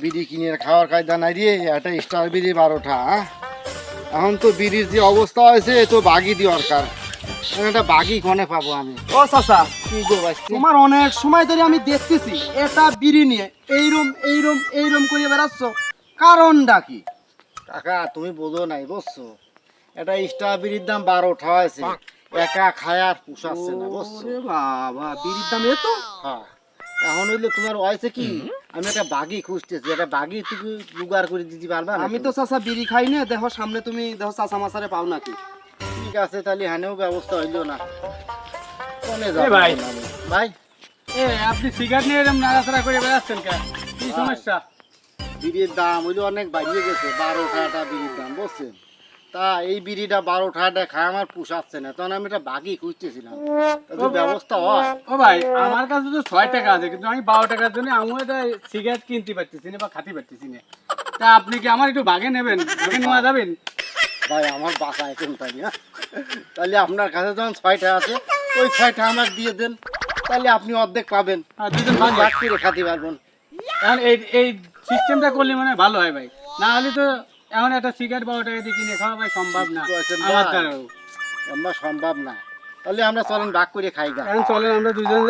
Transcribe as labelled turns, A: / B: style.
A: বিড়ি কিনে খাওয়ার কায়দা নাই রে, একটা স্টার বিড়ি 12টা। এখন তো বিড়ির যে অবস্থা হয়েছে তো বাগি দরকার, একটা বাগি কনে পাবো আমি?
B: ও চাচা,
A: কি গো বাচ্চা,
B: তোমার অনেক সময় ধরে আমি দেখতেছি এটা বিড়ি নিয়ে এইরম করে বেড়াচ্ছ, কারণটা কি?
A: কাকা তুমি বোঝো নাই বুঝছো, এটা স্টার বিড়ির দাম 12টা হয়েছে, একা খায় আর পোষাচ্ছে না বুঝছো।
B: ওরে বাবা, বিড়ির দাম এত?
A: হ্যাঁ, এখন হইলে তোমার হয়েছে কি, আমি একটা বাগি খুঁজতেছি, একটা বাগি তুমি জোগাড় করে দিতে পারবা না?
B: আমি তো চাচা বিড়ি খাই না, দেখো সামনে তুমি দেখো চাচা মাছারে পাও নাকি?
A: ঠিক আছে, তাহলে হানেও ব্যবস্থা হইলো না, কোনে
C: এ
A: যাবো
C: ভাই।
A: আমি? ভাই
C: এ আপনি সিগারেট নিয়ে এরকম নাড়াচাড়া করে বেড়াচ্ছেন কেন? কি সমস্যা?
A: বিড়ির দাম হইলো অনেক বাড়িয়ে গেছে, 12টাটা বিড়ির দাম বুঝছেন। তা এই বিড়িটা 12টাটা খায় আমার পোষাচ্ছে না, তখন আমি একটা বাগি খুঁজতেছিলাম, যদি ব্যবস্থা হয়।
C: ও ভাই, আমার কাছে তো 6 টাকা আছে, কিন্তু আমি 12 টাকার জন্য আমি একটা সিগারেট কিনতে পারতেছি না বা খাতে পারতেছি না। তা আপনি কি আমার একটু বাগে নেবেন, বাগে নেওয়া যাবেন?
A: ভাই আমার বাসায় এখন তাই না, তাহলে আপনার কাছে যখন 6টা আছে ওই 6টা আমার দিয়ে দেন, তাহলে আপনি অর্ধেক পাবেন,
C: আর দুজন
A: ভাগ
C: ভাগ
A: করে খাতে পারবেন।
C: এখন এই সিস্টেমটা করলে মানে ভালো হয় ভাই, না হলে তো এখন একটা সিগারেট 12 টাকা দিয়ে কিনে খাওয়া ভাই সম্ভব না
A: ঠিক আছে
C: আমার
A: ভাই।
C: দ্বারাও।
A: আমরা সম্ভব না, তাহলে আমরা চলেন ভাগ করে খাই গা।
C: এখন চলেন আমরা দুজন